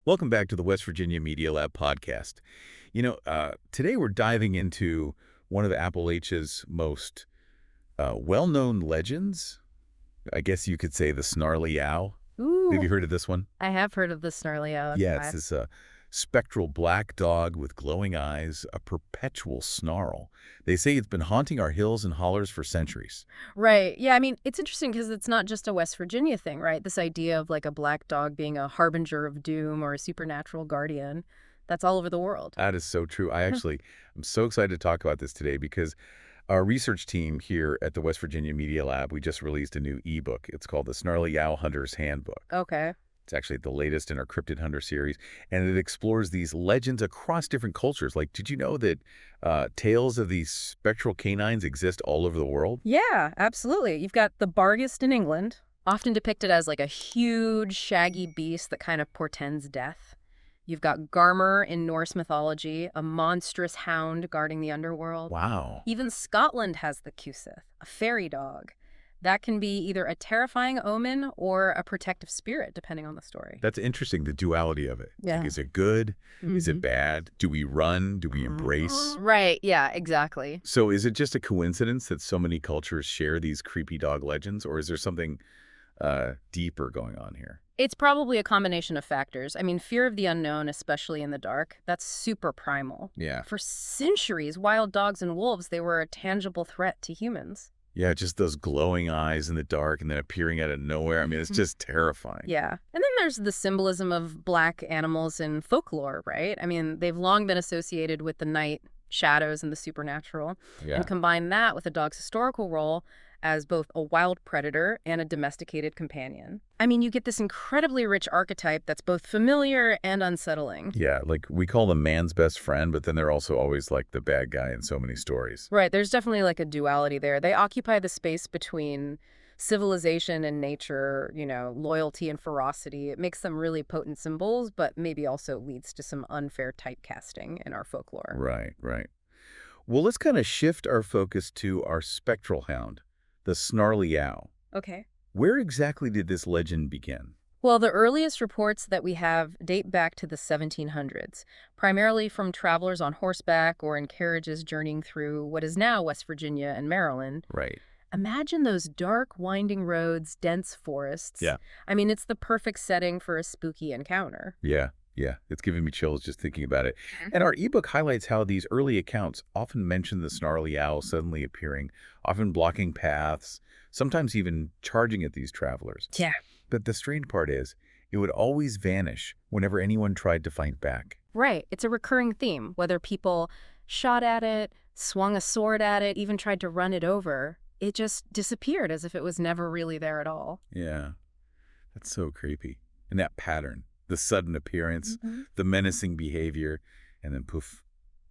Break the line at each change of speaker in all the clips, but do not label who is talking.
Welcome back to the West Virginia Media Lab podcast. Today we're diving into one of Appalachia's most well-known legends. I guess you could say the Snarly Owl. Have
Ooh,
you heard of this one?
I have heard of the Snarly owl.
Yeah, it's this spectral black dog with glowing eyes, a perpetual snarl. They say it's been haunting our hills and hollers for centuries.
Right. Yeah, I mean, it's interesting because it's not just a West Virginia thing, right? This idea of like a black dog being a harbinger of doom or a supernatural guardian, that's all over the world.
That is so true. I'm so excited to talk about this today because our research team here at the West Virginia Media Lab, we just released a new ebook. It's called the Snarly Owl Hunter's Handbook.
Okay.
It's actually the latest in our Cryptid Hunter series, and it explores these legends across different cultures. Like, did you know that tales of these spectral canines exist all over the world?
Yeah, absolutely. You've got the Barghest in England, often depicted as like a huge, shaggy beast that kind of portends death. You've got Garmer in Norse mythology, a monstrous hound guarding the underworld.
Wow.
Even Scotland has the Cusith, a fairy dog. That can be either a terrifying omen or a protective spirit, depending on the story.
That's interesting, the duality of it.
Yeah.
Like, is it good? Is
Mhm.
it bad? Do we run? Do we embrace?
Right, yeah, exactly.
So is it just a coincidence that so many cultures share these creepy dog legends, or is there something deeper going on here?
It's probably a combination of factors. I mean, fear of the unknown, especially in the dark, that's super primal.
Yeah.
For centuries, wild dogs and wolves, they were a tangible threat to humans.
Yeah, just those glowing eyes in the dark and then appearing out of nowhere. I mean, it's just terrifying.
Yeah. And then there's the symbolism of black animals in folklore, right? I mean, they've long been associated with the night, shadows, and the supernatural.
Yeah.
And combine that with a dog's historical role as both a wild predator and a domesticated companion. I mean, you get this incredibly rich archetype that's both familiar and unsettling.
Yeah, like we call them man's best friend, but then they're also always like the bad guy in so many stories.
Right, there's definitely like a duality there. They occupy the space between civilization and nature, loyalty and ferocity. It makes them really potent symbols, but maybe also leads to some unfair typecasting in our folklore.
Right, right. Well, let's kind of shift our focus to our spectral hound, the Snarly Owl.
Okay.
Where exactly did this legend begin?
Well, the earliest reports that we have date back to the 1700s, primarily from travelers on horseback or in carriages journeying through what is now West Virginia and Maryland.
Right.
Imagine those dark, winding roads, dense forests.
Yeah.
I mean, it's the perfect setting for a spooky encounter.
Yeah, yeah. It's giving me chills just thinking about it.
Mhm.
And our ebook highlights how these early accounts often mention the Snarly Owl suddenly appearing, often blocking paths, sometimes even charging at these travelers.
Yeah.
But the strange part is, it would always vanish whenever anyone tried to fight back.
Right. It's a recurring theme, whether people shot at it, swung a sword at it, even tried to run it over. It just disappeared as if it was never really there at all.
Yeah, that's so creepy. And that pattern, the sudden appearance,
Mhm.
the menacing behavior, and then poof,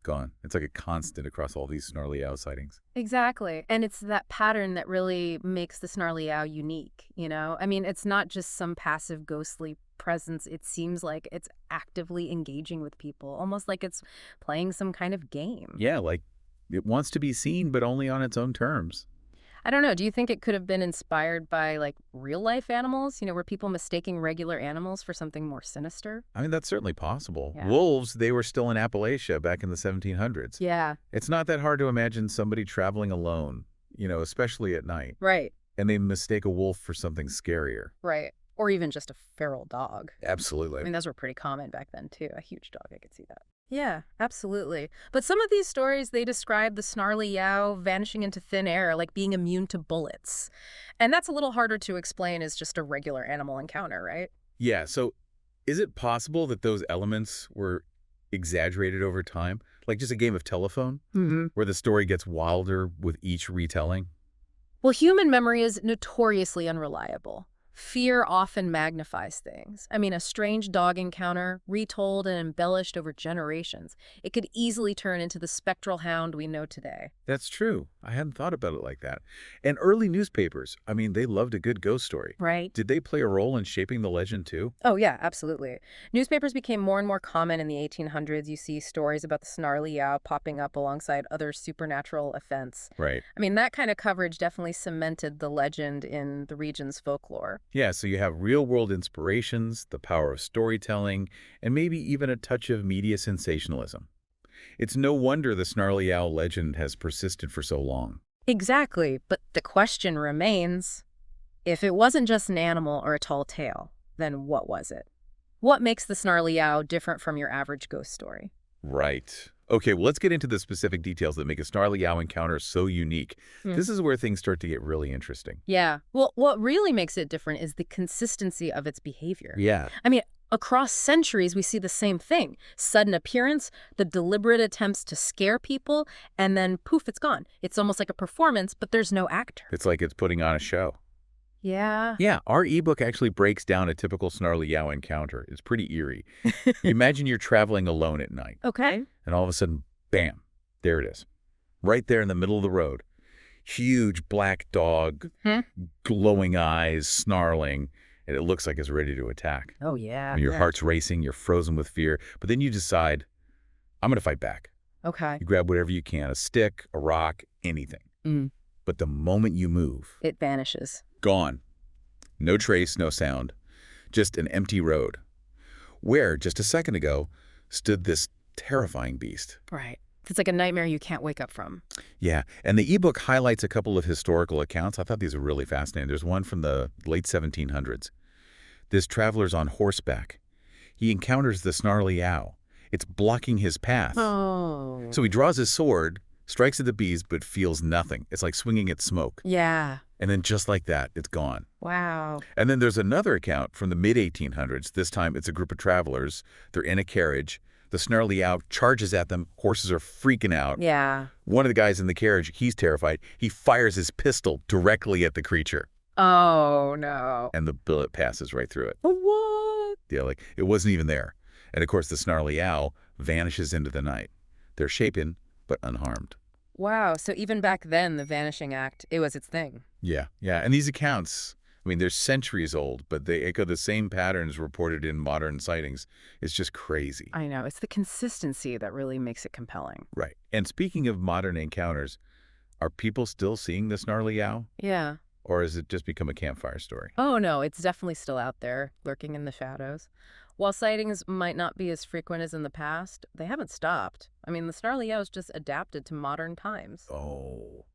gone. It's like a constant across all these Snarly Owl sightings.
Exactly. And it's that pattern that really makes the Snarly Owl unique. I mean, it's not just some passive ghostly presence. It seems like it's actively engaging with people, almost like it's playing some kind of game.
Yeah, like it wants to be seen, but only on its own terms.
I don't know. Do you think it could have been inspired by like real life animals? Were people mistaking regular animals for something more sinister?
I mean, that's certainly possible.
Yeah.
Wolves, they were still in Appalachia back in the 1700s.
Yeah,
It's not that hard to imagine somebody traveling alone, especially at night,
right,
and they mistake a wolf for something scarier.
right. Or even just a feral dog.
Absolutely.
I mean, those were pretty common back then, too. A huge dog, I could see that. Yeah, absolutely. But some of these stories, they describe the Snarly Yow vanishing into thin air, like being immune to bullets. And that's a little harder to explain as just a regular animal encounter, right?
Yeah, so is it possible that those elements were exaggerated over time? Like just a game of telephone,
Mm-hmm.
where the story gets wilder with each retelling?
Well, human memory is notoriously unreliable. Fear often magnifies things. I mean, a strange dog encounter, retold and embellished over generations, it could easily turn into the spectral hound we know today.
That's true. I hadn't thought about it like that. And early newspapers, I mean, they loved a good ghost story.
Right?
Did they play a role in shaping the legend too?
Oh, yeah, absolutely. Newspapers became more and more common in the 1800s. You see stories about the Snarly Yow popping up alongside other supernatural events.
Right.
I mean, that kind of coverage definitely cemented the legend in the region's folklore.
Yeah, so you have real-world inspirations, the power of storytelling, and maybe even a touch of media sensationalism. It's no wonder the Snarly Owl legend has persisted for so long.
Exactly, but the question remains, if it wasn't just an animal or a tall tale, then what was it? What makes the Snarly Owl different from your average ghost story?
Right. Okay, well, let's get into the specific details that make a Snarly Owl encounter so unique.
Hmm.
This is where things start to get really interesting.
Yeah. Well, what really makes it different is the consistency of its behavior.
Yeah.
I mean, across centuries, we see the same thing. Sudden appearance, the deliberate attempts to scare people, and then poof, it's gone. It's almost like a performance, but there's no actor.
It's like it's putting on a show.
Yeah.
Yeah, our ebook actually breaks down a typical Snarly Owl encounter. It's pretty eerie. You imagine you're traveling alone at night,
Okay.
and all of a sudden, bam, there it is. Right there in the middle of the road. Huge black dog,
Hmm?
glowing eyes, snarling, and it looks like it's ready to attack.
Oh, yeah.
And your heart's racing, you're frozen with fear, but then you decide, I'm going to fight back.
Okay.
You grab whatever you can, a stick, a rock, anything.
Mm.
But the moment you move,
It vanishes.
gone. No trace, no sound. Just an empty road. Where, just a second ago, stood this terrifying beast.
Right. It's like a nightmare you can't wake up from.
Yeah, and the ebook highlights a couple of historical accounts. I thought these were really fascinating. There's one from the late 1700s. This traveler's on horseback. He encounters the Snarly Owl. It's blocking his path.
Oh.
So he draws his sword, strikes at the beast, but feels nothing. It's like swinging at smoke.
Yeah.
And then just like that, it's gone.
Wow.
And then there's another account from the mid-1800s. This time it's a group of travelers. They're in a carriage. The Snarly Owl charges at them. Horses are freaking out.
Yeah.
One of the guys in the carriage, he's terrified. He fires his pistol directly at the creature,
Oh, no.
and the bullet passes right through it.
What?
Yeah, like it wasn't even there. And of course, the Snarly Owl vanishes into the night. They're shaken, but unharmed.
Wow. So even back then, the vanishing act, it was its thing.
Yeah, yeah. And these accounts, I mean, they're centuries old, but they echo the same patterns reported in modern sightings. It's just crazy.
I know. It's the consistency that really makes it compelling.
Right. And speaking of modern encounters, are people still seeing the Snarly Owl?
Yeah.
Or has it just become a campfire story?
Oh, no. It's definitely still out there, lurking in the shadows. While sightings might not be as frequent as in the past, they haven't stopped. I mean, the Snarly Owl's just adapted to modern times.
Oh,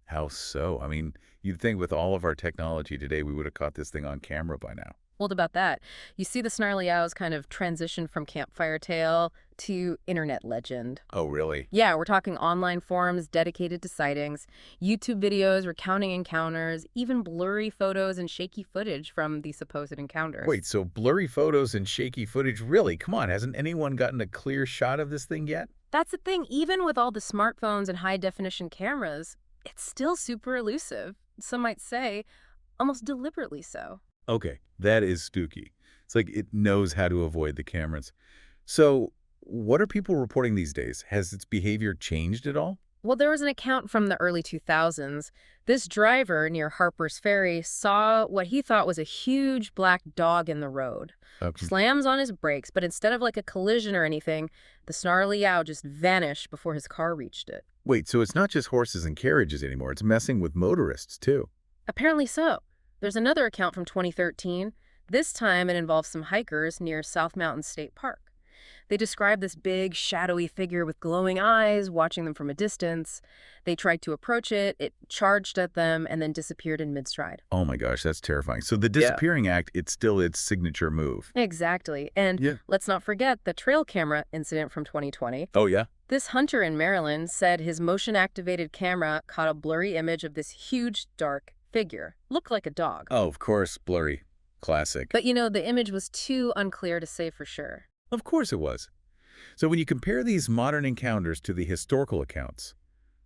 how so? I mean, you'd think with all of our technology today, we would have caught this thing on camera by now.
Well, about that, you see the Snarly Owl's kind of transition from campfire tale to internet legend.
Oh, really?
Yeah, we're talking online forums dedicated to sightings, YouTube videos recounting encounters, even blurry photos and shaky footage from the supposed encounters.
Wait, so blurry photos and shaky footage, really? Come on, hasn't anyone gotten a clear shot of this thing yet?
That's the thing, even with all the smartphones and high-definition cameras, it's still super elusive. Some might say, almost deliberately so.
Okay, that is spooky. It's like it knows how to avoid the cameras. So what are people reporting these days? Has its behavior changed at all?
Well, there was an account from the early 2000s. This driver near Harper's Ferry saw what he thought was a huge black dog in the road.
Okay.
Slams on his brakes, but instead of like a collision or anything, the Snarly Owl just vanished before his car reached it.
Wait, so it's not just horses and carriages anymore. It's messing with motorists, too.
Apparently so. There's another account from 2013. This time it involves some hikers near South Mountain State Park. They describe this big, shadowy figure with glowing eyes, watching them from a distance. They tried to approach it, it charged at them, and then disappeared in mid-stride.
Oh my gosh, that's terrifying. So the disappearing act, it's still its signature move.
Exactly. And
Yeah.
let's not forget the trail camera incident from 2020.
Oh, yeah?
This hunter in Maryland said his motion-activated camera caught a blurry image of this huge, dark figure. Looked like a dog.
Oh, of course, blurry. Classic.
But, you know, the image was too unclear to say for sure.
Of course it was. So when you compare these modern encounters to the historical accounts,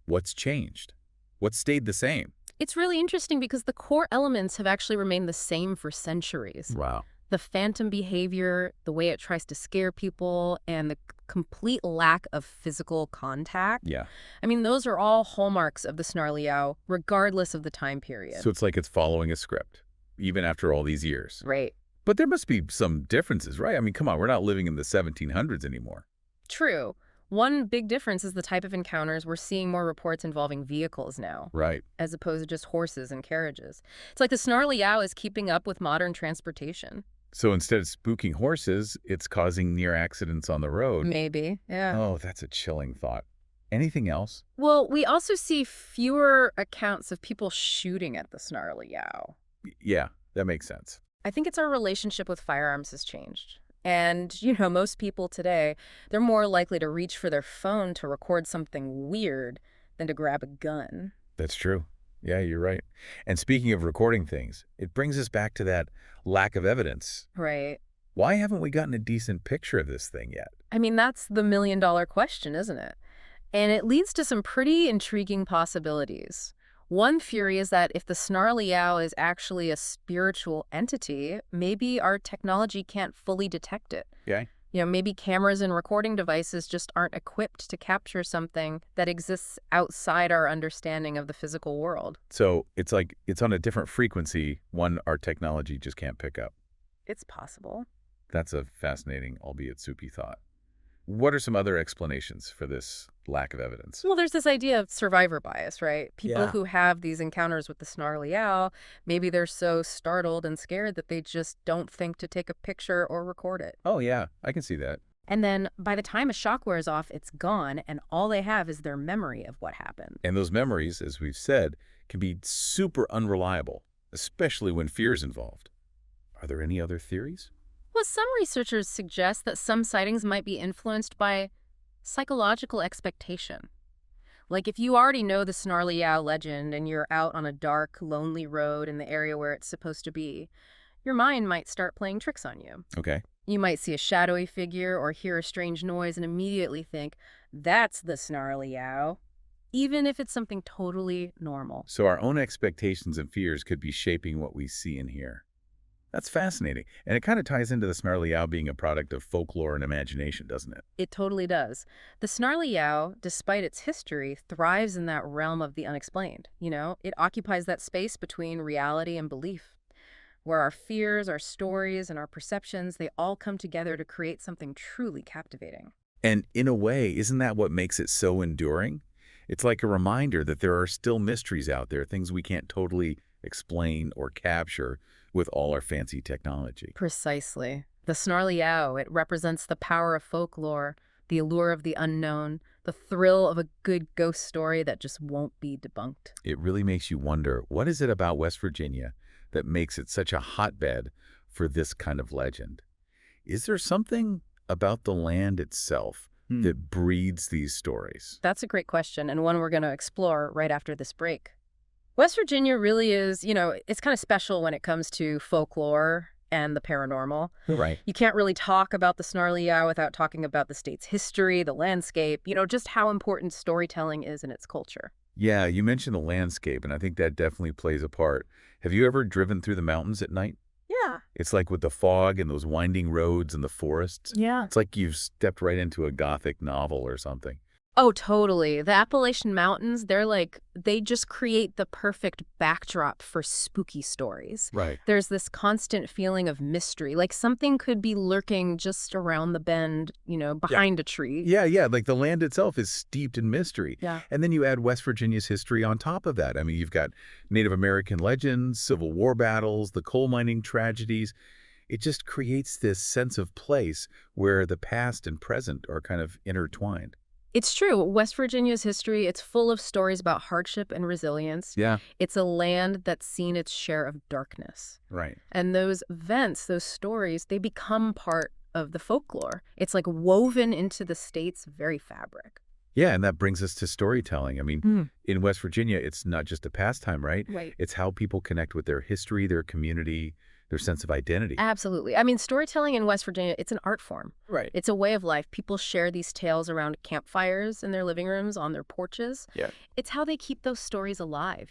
what's changed? What stayed the same?
It's really interesting because the core elements have actually remained the same for centuries.
Wow.
The phantom behavior, the way it tries to scare people, and the complete lack of physical contact.
Yeah.
I mean, those are all hallmarks of the Snarly Owl, regardless of the time period.
So it's like it's following a script, even after all these years.
Right.
But there must be some differences, right? I mean, come on, we're not living in the 1700s anymore.
True. One big difference is the type of encounters. We're seeing more reports involving vehicles now,
Right.
as opposed to just horses and carriages. It's like the Snarly Yow is keeping up with modern transportation.
So instead of spooking horses, it's causing near accidents on the road.
Maybe, yeah.
Oh, that's a chilling thought. Anything else?
Well, we also see fewer accounts of people shooting at the Snarly Yow.
Yeah, that makes sense.
I think it's our relationship with firearms has changed. And, most people today, they're more likely to reach for their phone to record something weird than to grab a gun.
That's true. Yeah, you're right. And speaking of recording things, it brings us back to that lack of evidence.
Right.
Why haven't we gotten a decent picture of this thing yet?
I mean, that's the million-dollar question, isn't it? And it leads to some pretty intriguing possibilities. One theory is that if the Snarly Yow is actually a spiritual entity, maybe our technology can't fully detect it.
Yeah.
Maybe cameras and recording devices just aren't equipped to capture something that exists outside our understanding of the physical world.
So it's like it's on a different frequency, one our technology just can't pick up.
It's possible.
That's a fascinating, albeit soupy thought. What are some other explanations for this lack of evidence?
Well, there's this idea of survivor bias, right? People
Yeah.
who have these encounters with the Snarly Owl, maybe they're so startled and scared that they just don't think to take a picture or record it.
Oh, yeah, I can see that.
And then by the time a shock wears off, it's gone, and all they have is their memory of what happened.
And those memories, as we've said, can be super unreliable, especially when fear is involved. Are there any other theories?
Well, some researchers suggest that some sightings might be influenced by psychological expectation. Like if you already know the Snarly Owl legend and you're out on a dark, lonely road in the area where it's supposed to be, your mind might start playing tricks on you.
Okay.
You might see a shadowy figure or hear a strange noise and immediately think, that's the Snarly Owl, even if it's something totally normal.
So our own expectations and fears could be shaping what we see and hear. That's fascinating. And it kind of ties into the Snarly Owl being a product of folklore and imagination, doesn't it?
It totally does. The Snarly Yow, despite its history, thrives in that realm of the unexplained. It occupies that space between reality and belief, where our fears, our stories, and our perceptions, they all come together to create something truly captivating.
And in a way, isn't that what makes it so enduring? It's like a reminder that there are still mysteries out there, things we can't totally explain or capture with all our fancy technology.
Precisely. The Snarly Yow, it represents the power of folklore, the allure of the unknown, the thrill of a good ghost story that just won't be debunked.
It really makes you wonder, what is it about West Virginia that makes it such a hotbed for this kind of legend? Is there something about the land itself that breeds these stories?
That's a great question, and one we're going to explore right after this break. West Virginia really is, it's kind of special when it comes to folklore and the paranormal.
Right.
You can't really talk about the Snarly Yow without talking about the state's history, the landscape, just how important storytelling is in its culture.
Yeah, you mentioned the landscape, and I think that definitely plays a part. Have you ever driven through the mountains at night?
Yeah.
It's like with the fog and those winding roads and the forests.
Yeah.
It's like you've stepped right into a Gothic novel or something.
Oh, totally. The Appalachian Mountains, they just create the perfect backdrop for spooky stories.
Right.
There's this constant feeling of mystery, like something could be lurking just around the bend, behind a tree.
Yeah. Like the land itself is steeped in mystery.
Yeah.
And then you add West Virginia's history on top of that. I mean, you've got Native American legends, Civil War battles, the coal mining tragedies. It just creates this sense of place where the past and present are kind of intertwined.
It's true. West Virginia's history, it's full of stories about hardship and resilience.
Yeah.
It's a land that's seen its share of darkness.
Right.
And those events, those stories, they become part of the folklore. It's like woven into the state's very fabric.
Yeah, and that brings us to storytelling. I mean, in West Virginia, it's not just a pastime, right?
Right.
It's how people connect with their history, their community, their sense of identity.
Absolutely. I mean, storytelling in West Virginia, it's an art form.
Right.
It's a way of life. People share these tales around campfires in their living rooms, on their porches.
Yeah.
It's how they keep those stories alive,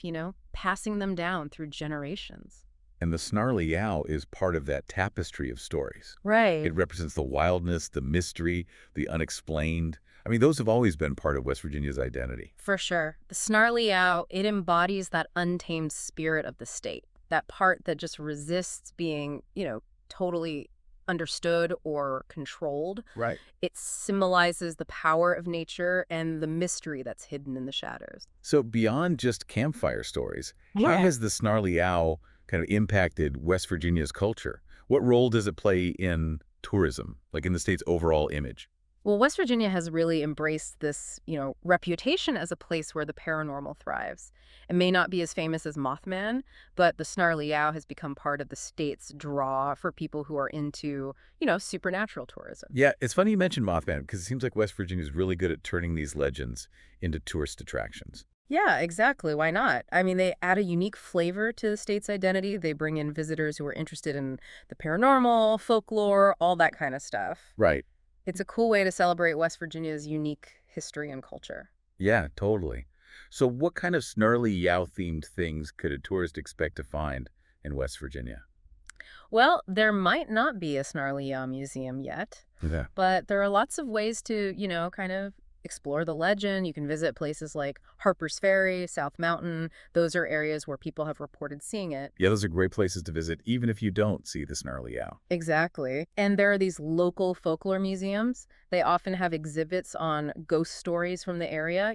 passing them down through generations.
And the Snarly Yow is part of that tapestry of stories.
Right.
It represents the wildness, the mystery, the unexplained. I mean, those have always been part of West Virginia's identity.
For sure. The Snarly Yow, it embodies that untamed spirit of the state, that part that just resists being, totally understood or controlled.
Right.
It symbolizes the power of nature and the mystery that's hidden in the shadows.
So beyond just campfire stories, how
Yeah.
has the Snarly Owl kind of impacted West Virginia's culture? What role does it play in tourism, like in the state's overall image?
Well, West Virginia has really embraced this, reputation as a place where the paranormal thrives. It may not be as famous as Mothman, but the Snarly Owl has become part of the state's draw for people who are into, supernatural tourism.
Yeah, it's funny you mentioned Mothman because it seems like West Virginia is really good at turning these legends into tourist attractions.
Yeah, exactly. Why not? I mean, they add a unique flavor to the state's identity. They bring in visitors who are interested in the paranormal, folklore, all that kind of stuff.
Right.
It's a cool way to celebrate West Virginia's unique history and culture.
Yeah, totally. So what kind of Snarly Yow-themed things could a tourist expect to find in West Virginia?
Well, there might not be a Snarly Yaw museum yet,
Yeah.
but there are lots of ways to, kind of explore the legend. You can visit places like Harper's Ferry, South Mountain. Those are areas where people have reported seeing it.
Yeah, those are great places to visit, even if you don't see the Snarly Yow.
Exactly. And there are these local folklore museums. They often have exhibits on ghost stories from the area,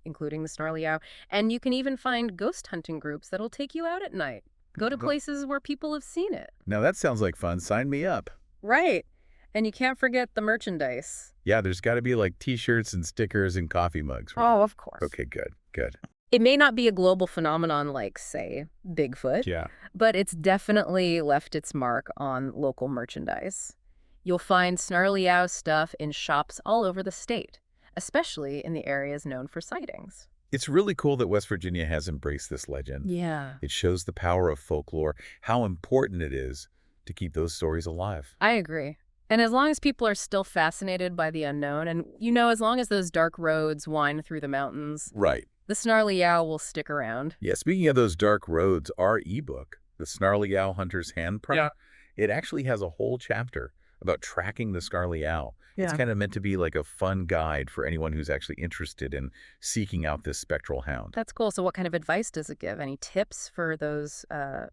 including the Snarly Owl. And you can even find ghost hunting groups that'll take you out at night. Go to places where people have seen it.
Now that sounds like fun. Sign me up.
Right. And you can't forget the merchandise.
Yeah, there's got to be like T-shirts and stickers and coffee mugs. Right?
Oh, of course.
Okay, good, good.
It may not be a global phenomenon like, say, Bigfoot,
Yeah.
but it's definitely left its mark on local merchandise. You'll find Snarly Owl stuff in shops all over the state, especially in the areas known for sightings.
It's really cool that West Virginia has embraced this legend.
Yeah.
It shows the power of folklore, how important it is to keep those stories alive.
I agree. And as long as people are still fascinated by the unknown, and, as long as those dark roads wind through the mountains,
Right.
the Snarly Owl will stick around.
Yeah, speaking of those dark roads, our ebook, The Snarly Owl Hunter's Handprint, it actually has a whole chapter about tracking the Snarly Owl. It's kind of meant to be like a fun guide for anyone who's actually interested in seeking out this spectral hound.
That's cool. So what kind of advice does it give? Any tips for those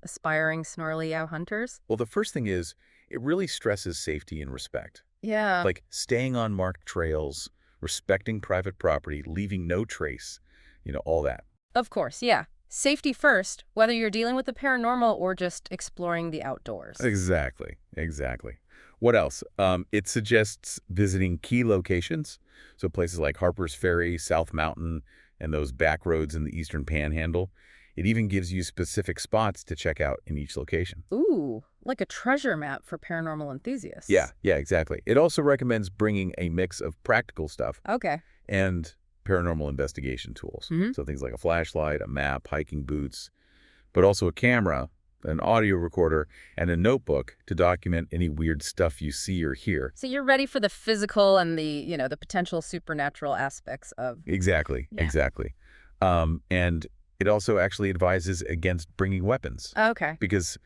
aspiring Snarly Owl hunters?
Well, the first thing is it really stresses safety and respect.
Yeah.
Like staying on marked trails, respecting private property, leaving no trace, all that.
Of course, yeah. Safety first, whether you're dealing with the paranormal or just exploring the outdoors.
Exactly, exactly. What else? It suggests visiting key locations, so places like Harper's Ferry, South Mountain, and those back roads in the Eastern Panhandle. It even gives you specific spots to check out in each location.
Ooh, like a treasure map for paranormal enthusiasts.
Yeah, exactly. It also recommends bringing a mix of practical stuff
Okay.
and paranormal investigation tools.
Mhm.
So things like a flashlight, a map, hiking boots, but also a camera, an audio recorder, and a notebook to document any weird stuff you see or hear.
So you're ready for the physical and the potential supernatural aspects of...
Exactly,
Yeah.
exactly. And it also actually advises against bringing weapons
Okay.
because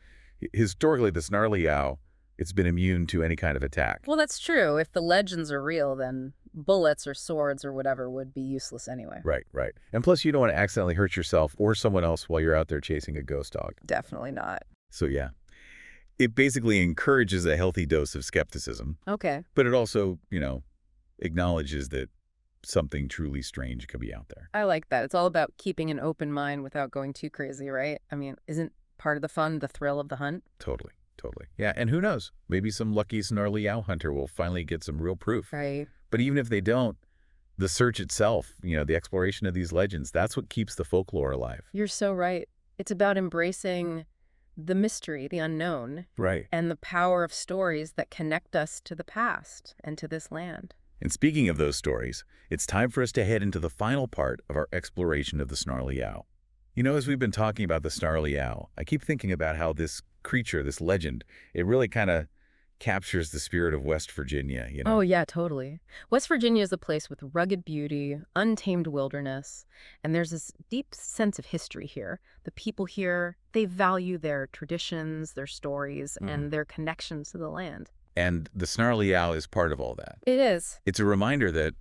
historically the Snarly Owl, it's been immune to any kind of attack.
Well, that's true. If the legends are real, then bullets or swords or whatever would be useless anyway.
Right, right. And plus you don't want to accidentally hurt yourself or someone else while you're out there chasing a ghost dog.
Definitely not.
So yeah, it basically encourages a healthy dose of skepticism,
Okay.
but it also, acknowledges that something truly strange could be out there.
I like that. It's all about keeping an open mind without going too crazy, right? I mean, isn't part of the fun the thrill of the hunt?
Totally, totally. Yeah, and who knows? Maybe some lucky Snarly Owl hunter will finally get some real proof.
Right.
But even if they don't, the search itself, the exploration of these legends, that's what keeps the folklore alive.
You're so right. It's about embracing the mystery, the unknown,
Right.
and the power of stories that connect us to the past and to this land.
And speaking of those stories, it's time for us to head into the final part of our exploration of the Snarly Owl. As we've been talking about the Snarly Owl, I keep thinking about how this creature, this legend, it really kind of captures the spirit of West Virginia,
Oh, yeah, totally. West Virginia is a place with rugged beauty, untamed wilderness, and there's this deep sense of history here. The people here, they value their traditions, their stories, and their connections to the land.
And the Snarly Owl is part of all that.
It is.
It's a reminder that,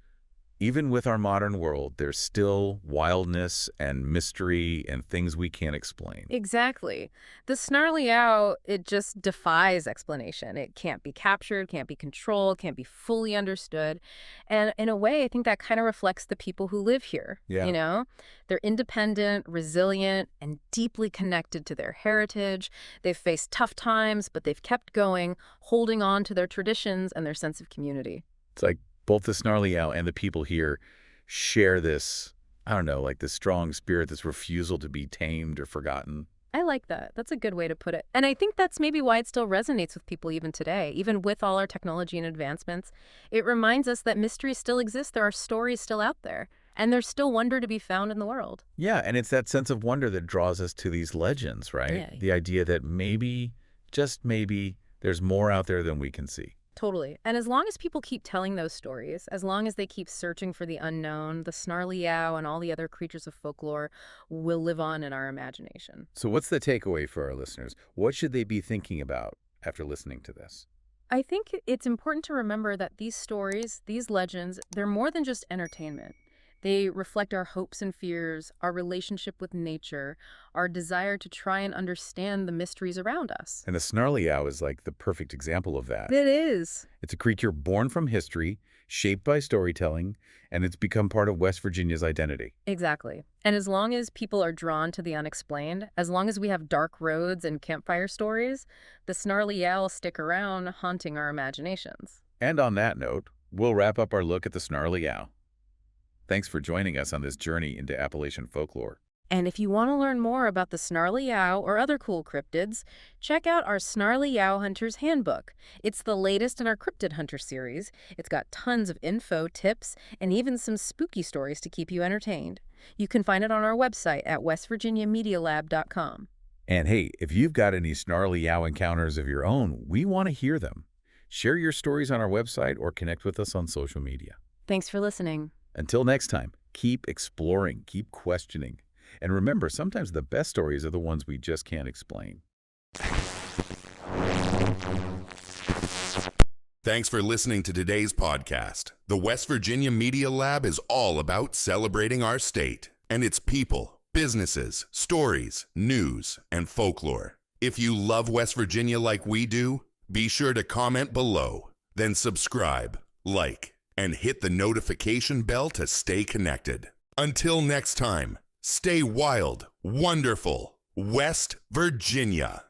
Even with our modern world, there's still wildness and mystery and things we can't explain.
Exactly. The snarly owl, it just defies explanation. It can't be captured, can't be controlled, can't be fully understood. And in a way, I think that kind of reflects the people who live here.
Yeah.
They're independent, resilient, and deeply connected to their heritage. They've faced tough times, but they've kept going, holding on to their traditions and their sense of community.
It's like both the Snarly Owl and the people here share this, I don't know, like this strong spirit, this refusal to be tamed or forgotten.
I like that. That's a good way to put it. And I think that's maybe why it still resonates with people even today. Even with all our technology and advancements, it reminds us that mysteries still exist. There are stories still out there, and there's still wonder to be found in the world.
Yeah, and it's that sense of wonder that draws us to these legends, right?
Yeah.
The idea that maybe, just maybe, there's more out there than we can see.
Totally. And as long as people keep telling those stories, as long as they keep searching for the unknown, the snarly owl and all the other creatures of folklore will live on in our imagination.
So what's the takeaway for our listeners? What should they be thinking about after listening to this?
I think it's important to remember that these stories, these legends, they're more than just entertainment. They reflect our hopes and fears, our relationship with nature, our desire to try and understand the mysteries around us.
And the Snarly Owl is like the perfect example of that.
It is.
It's a creature born from history, shaped by storytelling, and it's become part of West Virginia's identity.
Exactly. And as long as people are drawn to the unexplained, as long as we have dark roads and campfire stories, the snarly owl stick around, haunting our imaginations.
And on that note, we'll wrap up our look at the Snarly Owl. Thanks for joining us on this journey into Appalachian folklore.
And if you want to learn more about the snarly owl or other cool cryptids, check out our Snarly Owl Hunter's Handbook. It's the latest in our Cryptid Hunter series. It's got tons of info, tips, and even some spooky stories to keep you entertained. You can find it on our website at westvirginiamedialab.com.
And hey, if you've got any Snarly Owl encounters of your own, we want to hear them. Share your stories on our website or connect with us on social media.
Thanks for listening.
Until next time, keep exploring, keep questioning. And remember, sometimes the best stories are the ones we just can't explain.
Thanks for listening to today's podcast. The West Virginia Media Lab is all about celebrating our state and its people, businesses, stories, news, and folklore. If you love West Virginia like we do, be sure to comment below, then subscribe, like, and hit the notification bell to stay connected. Until next time, stay wild, wonderful, West Virginia.